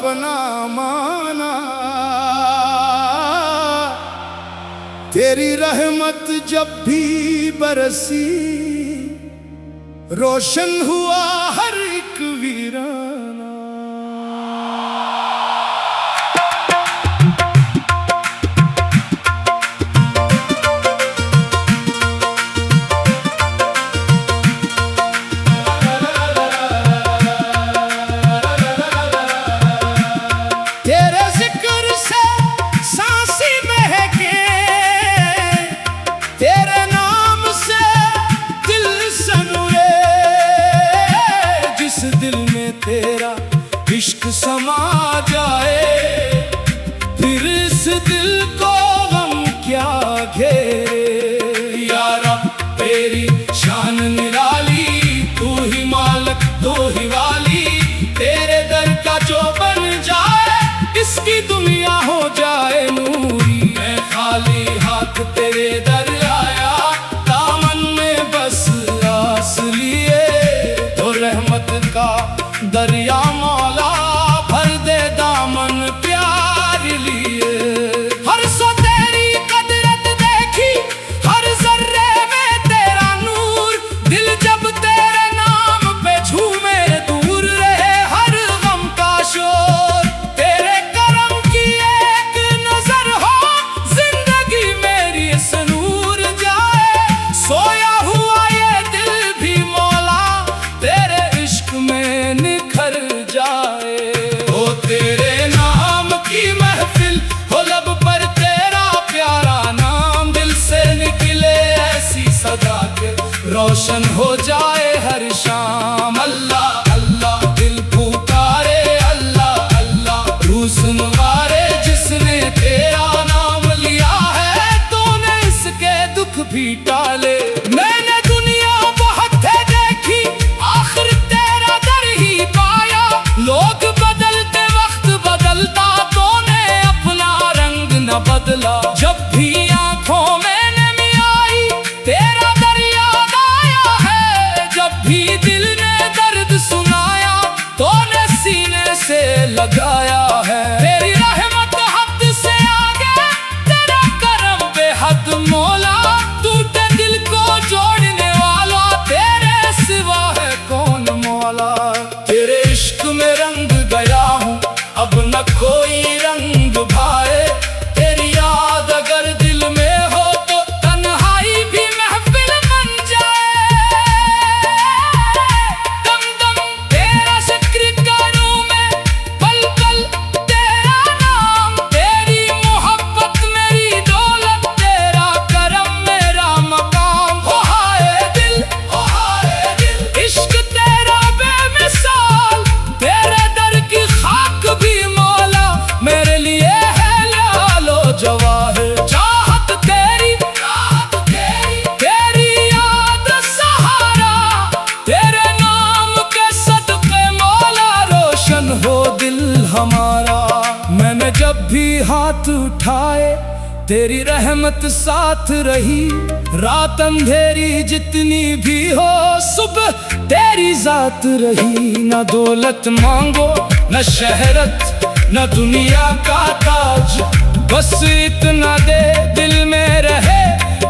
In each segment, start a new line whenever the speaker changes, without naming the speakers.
अपना माना। तेरी रहमत जब भी बरसी, रोशन हुआ हर एक वीराना। तेरे जिक्र से सांसी महके, तेरे नाम से दिल सनूरे। जिस दिल में तेरा इश्क समा जाए, फिर इस दिल को गम क्या घेरे। या रब तेरी शान निराली, तू ही मालिक तू ही वाली। तेरे दर का जो बन जाए, इसकी दुनिया हो जाए नूरी। मैं खाली हाथ तेरे दर आया, दामन में बस आस लिए। तो रहमत का दरिया मौला, भर दे दामन प्यार लिए। हर सो तेरी कदरत देखी, हर जर्रे में तेरा नूर। दिल जब तेरे नाम पे झूमे, दूर रहे हर गम का शोर। तेरे करम की एक नजर हो, जिंदगी मेरी इस नूर जाए। सोया हुआ ये दिल भी मौला, तेरे इश्क में निखर जाए। ओ तेरे नाम की महफिल हो, लब पर तेरा प्यारा नाम। दिल से निकले ऐसी सदा के, रोशन हो जाए हर शाम। अल्लाह अल्लाह दिल पुकारे, अल्लाह अल्लाह रूह सुनवारे। जिसने तेरा नाम लिया है, तूने इसके दुख भी टाले। मैंने दुनिया बहुत है देखी, आखिर तेरा दर ही पाया। लोग बदलते वक्त बदलता, तूने अपना रंग न बदला। जब भी आंखों में नमी आई, तेरा दर याद आया है। जब भी दिल ने दर्द सुनाया, तूने सीने से लगाया है। तेरी रहमत हद से आगे, तेरा करम बेहद मौला। टूटे दिल को जोड़ने वाला, तेरे सिवा है कौन मौला। तेरे इश्क में रंग गया हूँ, अब न कोई रंग भाए। तेरी याद अगर दिल में हो, तो तन्हाई भी महफिल बन जाए। दम दम तेरा जिक्र करूं मैं, पल पल तेरा नाम। तेरी मोहब्बत मेरी दौलत, तेरा करम मेरा मकाम। हो हाय दिल, हो हाय दिल, इश्क तेरा बेमिसाल। तेरे दर की खाक भी मौला, मेरे लिए है लालो जवाहिर। चाहत तेरी, तेरी याद सहारा। तेरे नाम के सदके मौला, रोशन हो दिल हमारा। मैंने जब भी हाथ उठाए, तेरी रहमत साथ रही। रात अंधेरी जितनी भी हो, सुबह तेरी जात रही। न दौलत मांगो न शहरत, न दुनिया का ताज। बस इतना दे दिल में रहे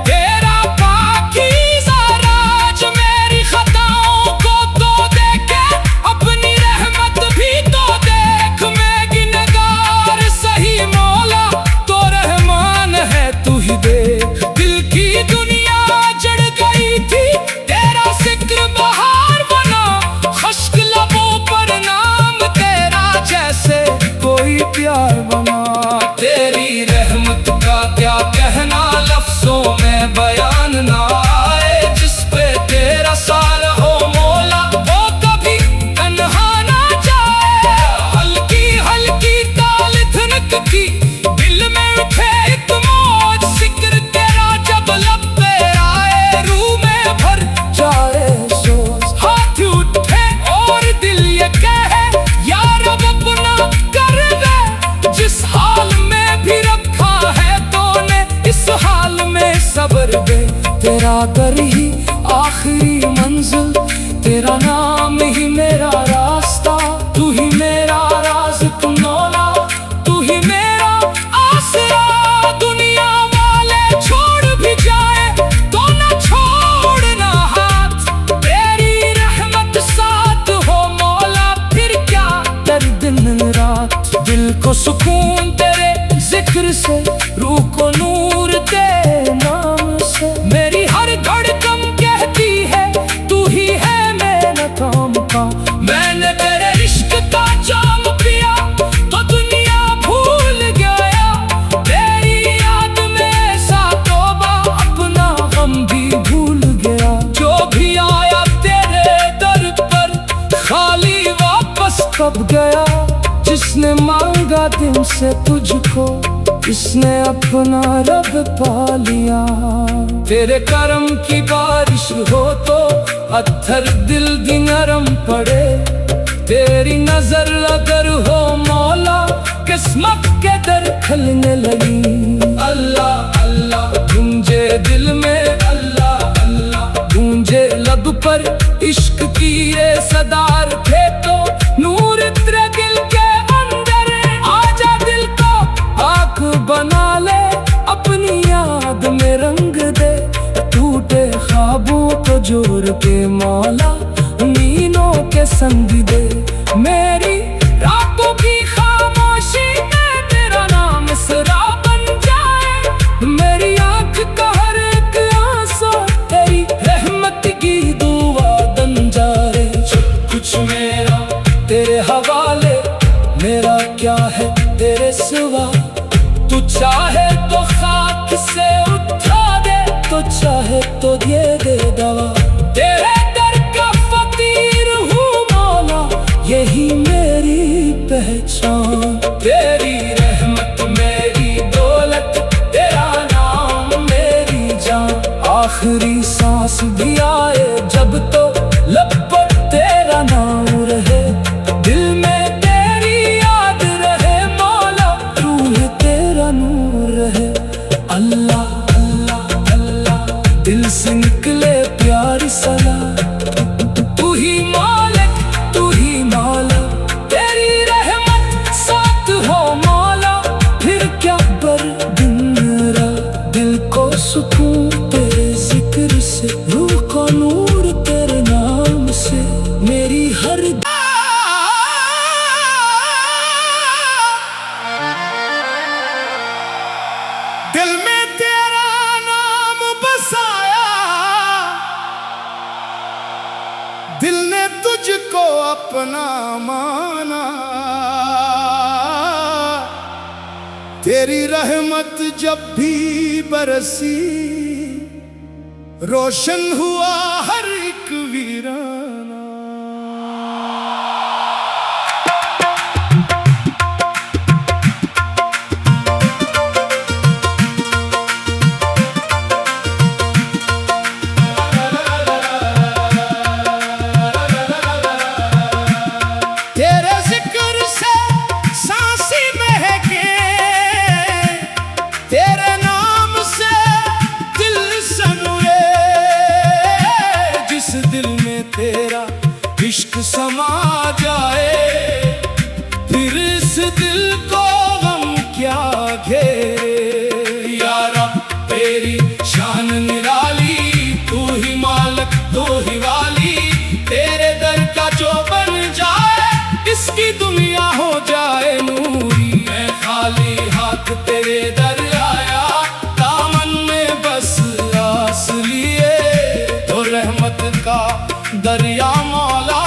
तेरा पाकीज़ा राज। मेरी खताओं को तो देखे, अपनी रहमत भी तो देख। मैं गिनगार सही मौला, तो रहमान है तू ही देख। दिल की दुनिया जड़ गई थी, तेरा जिक्र बहार बना। खुश्क लबों पर नाम तेरा, जैसे कोई प्यार बना। तेरी रहमत का क्या कहना, लफ्जों में बयान ना आए। जिस पे तेरा साल हो मौला, वो कभी तन्हा ना जाए। हल्की हल्की ताल धनक की, दिल में उठे एक मौज। जिक्र तेरा जब लब पे आए, रूह में भर जाए सोच। हाथ उठे और दिल ये कहे, या रब अपना कर दे। जिस हाल में भी रखा है तूने, इस हाल में सब्र दे। तेरा दर ही आखिरी मंजिल, तेरा नाम ही मेरा रास्ता। तू ही मेरा राज़, तू दिल को सुकून तेरे जिक्र से, रूह को नूर दे नाम से। मेरी हर धड़कन कहती है तू ही है मेरा काम का। मैंने तेरे इश्क का जाम पिया तो दुनिया भूल गया। तेरी याद में सा तौबा अपना गम भी भूल गया। जो भी आया तेरे दर पर खाली वापस कब गया। जिसने मांगा दिल से तुझको, इसने अपना रब पा लिया। तेरे करम की बारिश हो तो पत्थर दिल भी नरम पड़े। तेरी नजर अगर हो मौला, किस्मत के दर खुलने लगी। अल्लाह अल्लाह गूंजे दिल में, अल्लाह अल्लाह गूंजे लब पर। इश्क की ये सदा रखे तो नूर तेरे दिल के अंदर। आजा दिल को आँख बना ले, अपनी याद में रंग दे। टूटे ख्वाबों को जोड़ के मौला नींदों के संग दे। मेरी रातों की खामोशी में तेरा नाम सरा बन जाए। मेरी आँख का हर एक आंसू तेरी रहमत की दुआ बन जाए। सब कुछ मेरा तेरे हवाले, मेरा क्या है तेरे सिवा। तू चाहे तो खाक से उठा दे, तो चाहे तो ये दे दवा। तेरे दर का फकीर हूँ मौला, यही मेरी पहचान। तेरी रहमत मेरी दौलत, तेरा नाम मेरी जान। आखिरी सांस भी आए जब तो लब पर तेरा नाम रहे। दिल में तेरी याद रहे मौला, रूह तेरा नूर रहे। अल्लाह अल्लाह अल्लाह दिल से निकले प्यारी सलाह। तू ही मालिक तू ही मौला, तेरी रहमत साथ हो मौला। फिर क्या बर दिन रात, दिल को सुकून तेरे जिक्र से, रूह को नूर तेरे नाम से। मेरी हर दिल में तेरा नाम बसाया। दिल ने तुझको अपना माना। तेरी रहमत जब भी बरसी, रोशन हुआ हर एक वीराना। तेरे जिक्र से सांसें महके, तेरे नाम से दिल सनूरे। जिस दिल में तेरा इश्क समा जाए, फिर इस दिल को गम क्या घेरे। यारा तेरी शान निराली, तू ही मालिक तू ही वाली। तेरे दर का जो बन जाए, इसकी दुनिया हो जाए नूरी। मैं खाली हाथ तेरे दर आया, दामन में बस आस लिए। तो रहमत का दरिया मौला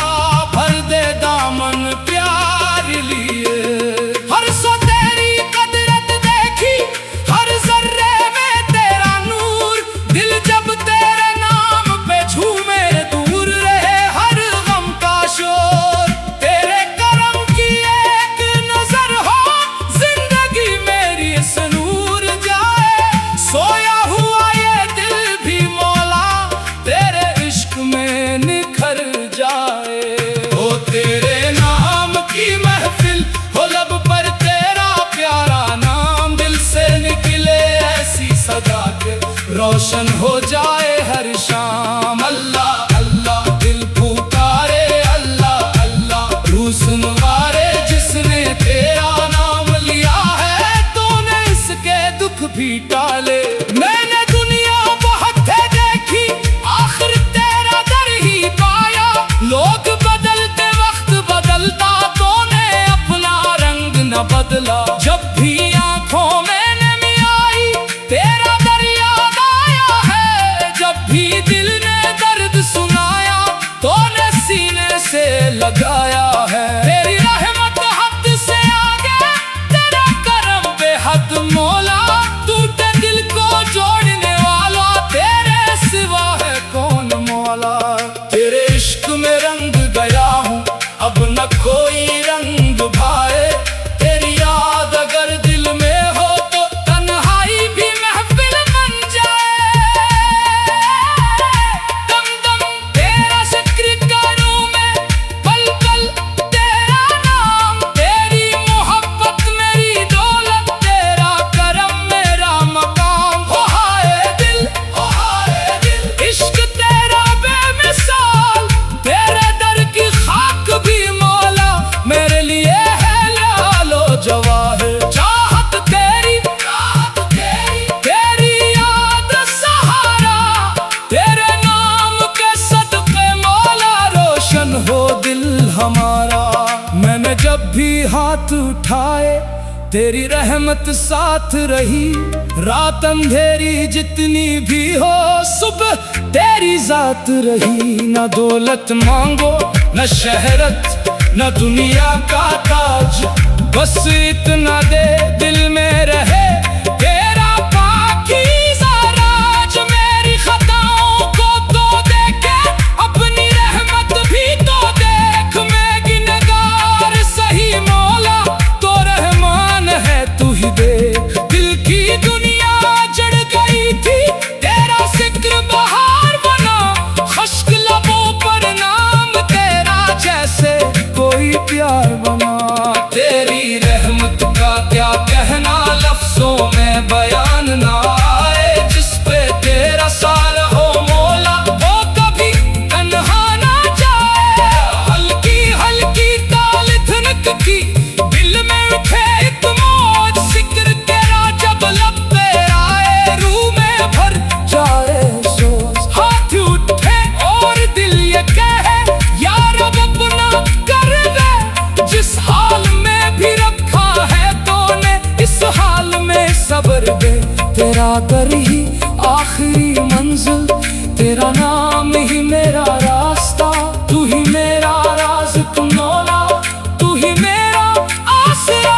भर दे दामन प्यार लिए। हर सो तेरी कदरत देखी, हर जर्रे में तेरा नूर। दिल जब तेरे नाम पे झूमे, दूर रहे हर गम का शोर। तेरे करम की एक नजर हो, जिंदगी मेरी इस नूर जाए। सोया हुआ ये दिल भी मौला, तेरे इश्क में निखर जाए। हो तेरे नाम की महफिल हो, लब पर तेरा प्यारा नाम। दिल से निकले ऐसी सदा के रोशन हो जाए हर शाम। अल्लाह अल्लाह दिल पुकारे, अल्लाह अल्लाह रूह सुनवारे। जिसने तेरा नाम लिया है, तूने इसके दुख भी टाले। मैंने दुनिया बहुत है देखी, आखिर तेरा दर ही पाया। लोग बदलते वक्त बदलता, तूने अपना रंग न बदला। जब भी आंखों में नमी आई तेरा दर याद आया है, जब भी दिल ने दर्द सुनाया तो ने सीने से लगाया है। तेरी रहमत हद से आगे, तेरा करम बेहद मौला, टूटे दिल को जोड़ने वाला तेरे सिवा है कौन मौला। तेरे इश्क में रंग गया हूँ अब न कोई रंग भाए, तेरी याद अगर दिल में हो तो तन्हाई भी महफिल बन जाए। दम दम तेरा जिक्र करूं मैं, पल पल तेरा नाम, तेरी मोहब्बत मेरी दौलत, तेरा करम मेरा मकाम। हो हाय दिल, हो हाय दिल, इश्क तेरा बेमिसाल, तेरे दर की खाक भी मौला मेरे लिए है लालो जवाहिर। चाहत तेरी, तेरी याद सहारा, तेरे नाम के सदके मौला रोशन हो दिल हमारा। मैंने जब भी हाथ उठाए तेरी रहमत साथ रही, रात अंधेरी जितनी भी हो सुबह तेरी जात रही। न दौलत मांगो न शहरत न दुनिया का ताज, बस इतना दे दिल में रहे तेरा पाकीज़ा राज। मेरी खताओं को तो देखे अपनी रहमत भी तो देख, मैं गिनगार सही मौला तो रहमान है तू ही देख। दिल की दुनिया जड़ गई थी तेरा जिक्र बहार बना, खश्क लबों पर नाम तेरा जैसे कोई प्यार बना। तेरी रहमत का क्या कहना लफ्जों में बयान ना आए, जिस पे तेरा सार हो मौला वो कभी तन्हा ना जाए। हल्की हल्की ताल धनक की दिल में उठे एक मौज, जिक्र तेरा जब लब पे आए रूह में भर जाए सोच। हाथ उठे और दिल ये कहे या रब अपना कर दे, जिस हाल में भी रखा है तूने इस हाल में सब्र दे। तेरा दर ही आखिरी मंजिल, तेरा नाम ही मेरा रास्ता, तू ही मेरा राज़िक़ मौला, तू ही मेरा आसरा।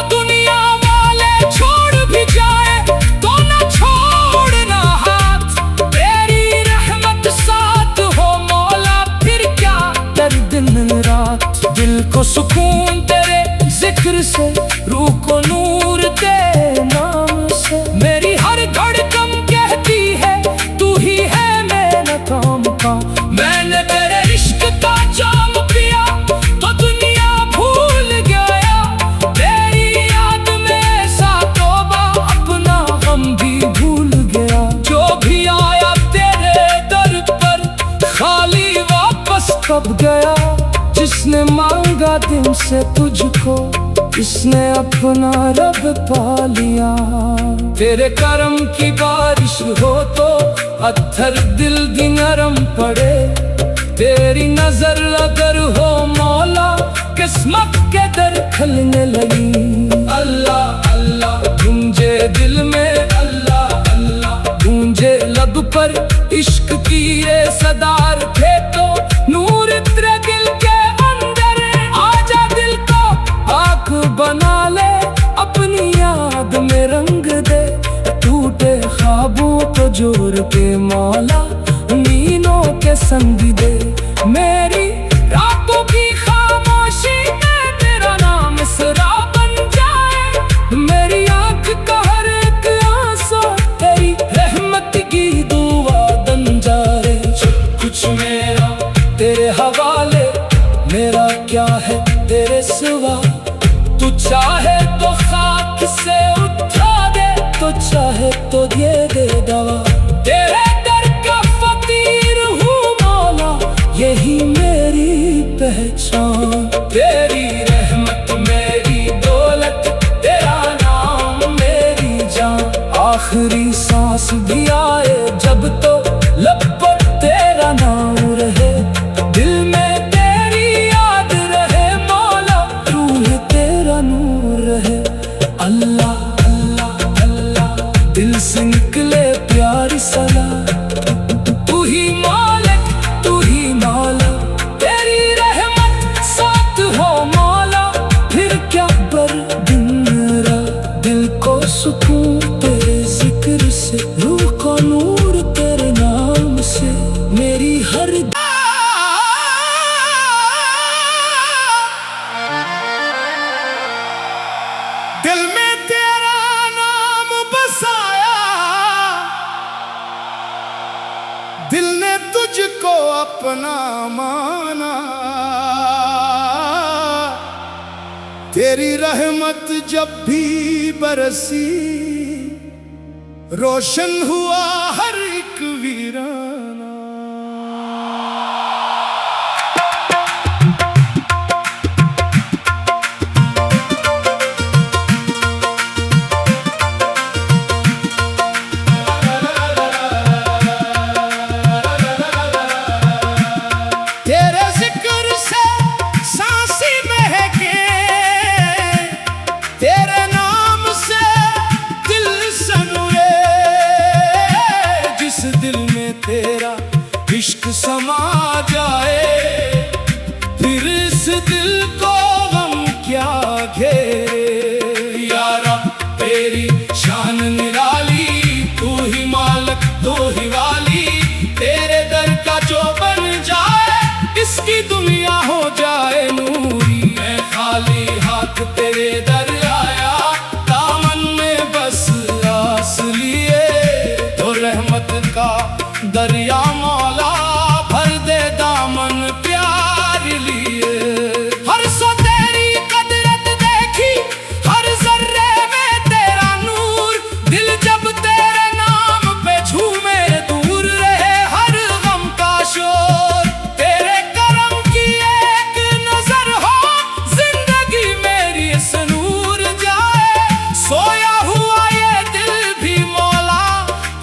दुनिया वाले छोड़ भी जाए तो न छोड़ना हाथ, तेरी रहमत साथ हो मौला फिर क्या दर्द दिन रात। दिल को सुकून तेरे जिक्र से, रूह को नूर तेरे नाम से, मेरी हर धड़कन कहती है तू ही है मेरा काम का। मैंने तेरे इश्क का जाम पिया तो दुनिया भूल गया, तेरी याद में सा तौबा अपना गम भी भूल गया। जो भी आया तेरे दर पर खाली वापस कब गया, जिसने मांगा दिल से तुझको इसने अपना रब पा लिया। तेरे करम की बारिश हो तो पत्थर दिल भी नरम पड़े, तेरी नजर अगर हो मौला किस्मत के दर खुलने लगी। अल्लाह अल्लाह गूंजे दिल में, अल्लाह अल्लाह गूंजे लब पर, इश्क की ये सदा रखे तो नूर तेरे दिल के अंदर। आजा दिल को आँख बना ले, अपनी याद में रंग दे, टूटे ख्वाबों को जोड़ के मौला नींदों के संग दे। मेरी रातों की खामोशी में तेरा नाम सरा बन जाए, मेरी आँख का हर एक आंसू तेरी रहमत की दुआ बन जाए। सब कुछ मेरा तेरे हवाले, मेरा क्या है तेरे सिवा। तू चाहे तो खाक से उठा दे, तो चाहे तो ये दे दवा। तेरे दर का फकीर हूँ मौला, यही मेरी पहचान। तेरी रहमत मेरी दौलत, तेरा नाम मेरी जान। आखिरी सांस भी आए जब तो लब पर तेरा नाम रहे, दिल में तेरी याद रहे मौला, रूह तेरा नूर दिल में तेरा नाम बसाया, दिल ने तुझको अपना माना। तेरी रहमत जब भी बरसी, रोशन हुआ हर एक वीराना। तेरे जिक्र से सांसें महके, तेरे नाम से दिल सनूरे। जिस दिल में तेरा इश्क समा जाए, फिर इस दिल को गम क्या घेरे। यारा तेरी शान निराली, तू ही मालिक तू ही वाली। तेरे दर का जो बन जाए, इसकी दुनिया हो जाए नूरी। मैं खाली हाथ तेरे दर आया, दामन में बस आस लिए। तो रहमत का दरिया मौला भर दे दामन प्यार लिए। हर सो तेरी कदरत देखी, हर जर्रे में तेरा नूर। दिल जब तेरे नाम पे झूमे, दूर रहे हर गम का शोर। तेरे करम की एक नजर हो, जिंदगी मेरी इस नूर जाए। सोया हुआ ये दिल भी मौला,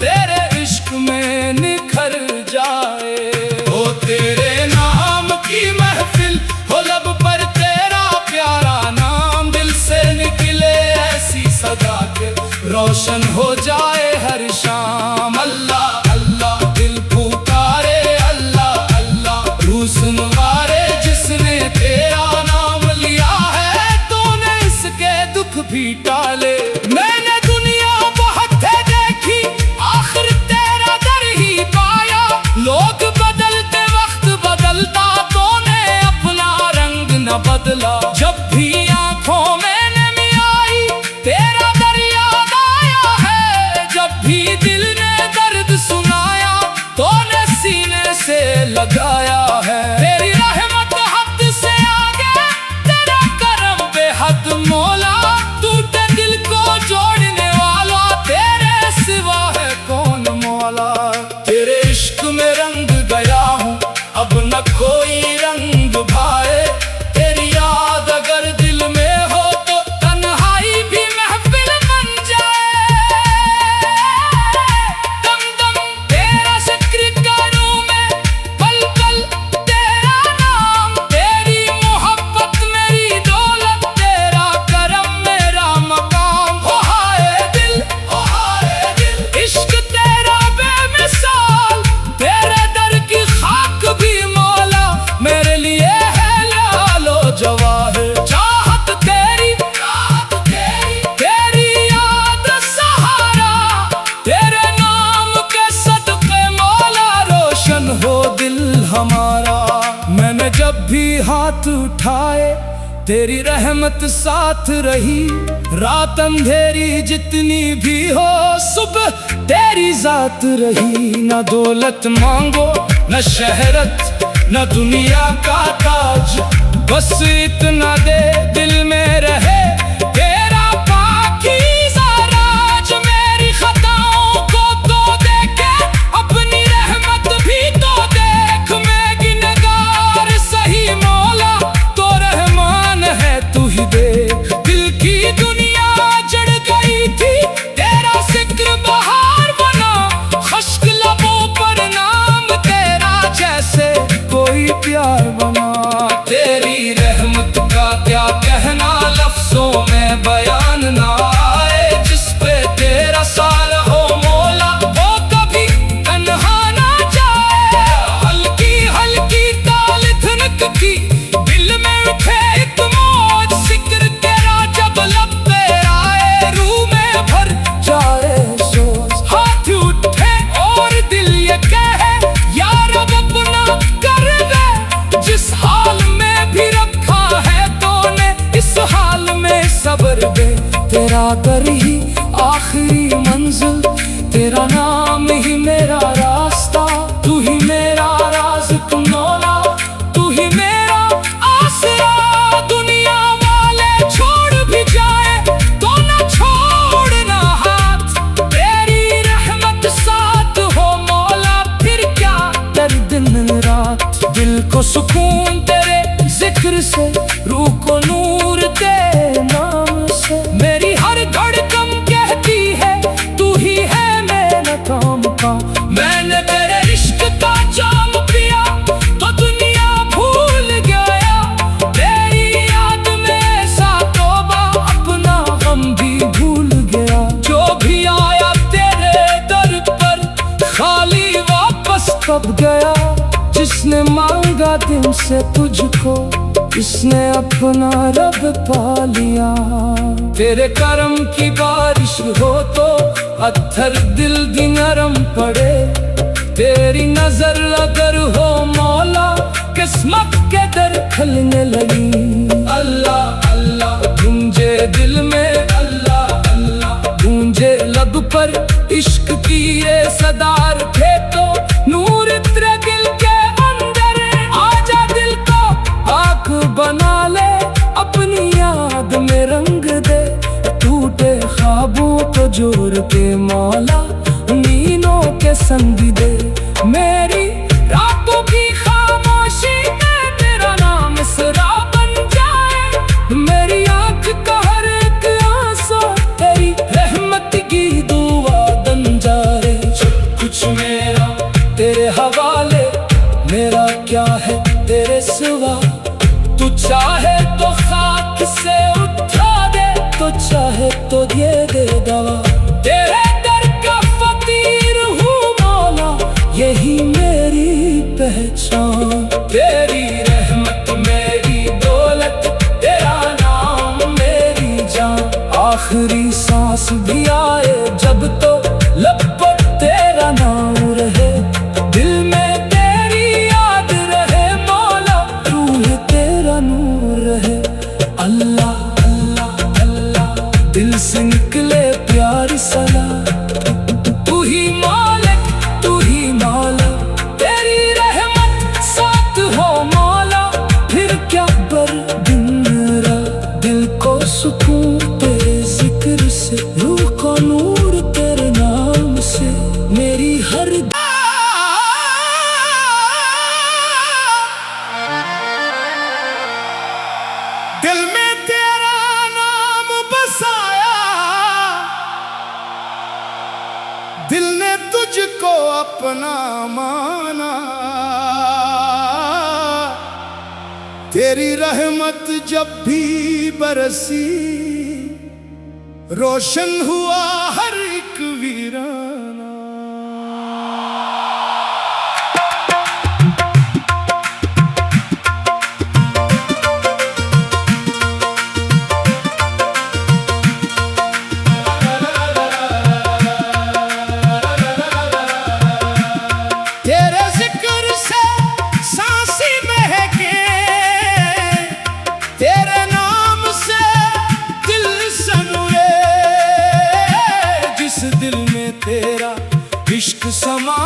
तेरे इश्क में निखर जाए। हो तेरे नाम की महफिल हो, लब पर तेरा प्यारा नाम। दिल से निकले ऐसी सदा के रोशन हो जाए हर शाम। अल्लाह अल्लाह दिल पुकारे, अल्लाह अल्लाह रूह सुनवारे। जिसने तेरा नाम लिया है, तूने इसके दुख भी टाले। मैंने दुनिया बहुत है देखी, आखिर तेरा दर ही पाया। लोग बदलते वक्त बदलता, तूने अपना रंग न बदला। जब भी आंखों में नमी आई, तेरा दर याद आया है। जब भी दिल ने दर्द सुनाया, तूने सीने से लगाया है। तेरी रहमत हद से आगे, तेरा करम बेहद मौला। टूटे दिल को जोड़ने वाला, तेरे सिवा है कौन मौला। तेरे इश्क में रंग गया हूँ, अब न कोई रंग भाए। तेरी याद अगर दिल में हो, तो तन्हाई भी महफिल बन जाए। दम दम तेरा जिक्र करूं मैं, पल पल तेरा नाम। तेरी मोहब्बत मेरी दौलत, तेरा करम मेरा मकाम। हो हाय दिल इश्क तेरा बेमिसाल। तेरे दर की खाक भी मौला, मेरे लिए है लालो जवाहिर। चाहत तेरी तेरी याद सहारा। तेरे नाम के सदके मौला, रोशन हो दिल हमारा। मैंने जब भी हाथ उठाए, तेरी रहमत साथ रही। रात अंधेरी जितनी भी हो, सुबह तेरी जात रही। न दौलत मांगो न शहरत, न दुनिया का ताज। बस इतना दे दिल में रहे तेरा पाकीज़ा राज। मेरी खताओं को तो देखे, अपनी रहमत भी तो देख। मैं गिनगार सही मौला, तो रहमान है तू ही देख। दिल की दुनिया जड़ गई थी, तेरा जिक्र बहार बना। खुश्क लबों पर नाम तेरा, जैसे कोई प्यार बना। तेरी रहमत का क्या कहना लफ्ज़ों कर ही आखिरी मंजिल, तेरा नाम ही मेरा रास्ता, तू ही मेरा राज, तू मौला, तू ही मेरा आसरा। दुनिया वाले छोड़ भी जाए तो ना छोड़ना हाथ, तेरी रहमत साथ हो मौला, फिर क्या दर्द दिन रात। दिल को सुकून तेरे जिक्र से, रूह को नूर तेरे नाम से, मेरी हर धड़कन कहती है तू ही है मेरा काम का। मैंने तेरे इश्क का जाम पिया तो दुनिया भूल गया, तेरी याद में सा तौबा, अपना गम भी भूल गया। जो भी आया तेरे दर पर खाली वापस कब गया, जिसने मांगा दिल से तुझको, इसने अपना रब पा लिया। तेरे करम की बारिश हो तो पत्थर दिल भी नरम पड़े, तेरी नजर अगर हो मौला, किस्मत के दर खुलने लगी। अल्लाह अल्लाह गूंजे दिल में, अल्लाह अल्लाह गूंजे लब पर, इश्क की ये सदा रखे तो नूर तेरे दिल के अंदर। आजा दिल को पाक बना ले, अपनी याद में रंग दे, टूटे ख्वाबों को जोड़ के मौला, नींदों के संग दे। मेरी रातों की खामोशी में तेरा नाम इसरा बन जाए, मेरी आँख का हर एक आंसू तेरी रहमत की दुआ बन जाए। सब कुछ मेरा तेरे हवाले, मेरा क्या है तेरे सिवा, तू चाहे तो खाक से उठा दे, तो चाहे तो ये दे दवा। तेरे दर का फकीर हूँ मौला, यही मेरी पहचान। तेरी रहमत मेरी दौलत, तेरा नाम मेरी जान। आखिरी सांस भी आए जब तो लब पर तेरा नाम रहे, दिल में तेरी याद रहे मौला, रूह तेरा नूर रहे। अल्लाह अल्लाह अल्लाह दिल से निकले प्यारी सलाह, तू ही मालिक तू ही मौला, तेरी रहमत साथ हो मौला, फिर क्या बर दिन रात। दिल को सुकून तेरे जिक्र से, रूह को नूर तेरे नाम से, मेरी हर
दिल में तेरा नाम बसाया, दिल ने तुझको अपना माना। तेरी रहमत जब भी बरसी, रोशन हुआ हर एक वीराना। तेरे जिक्र से सांसी महके, तेरे नाम से दिल सनुरे,
जिस दिल में तेरा इश्क समा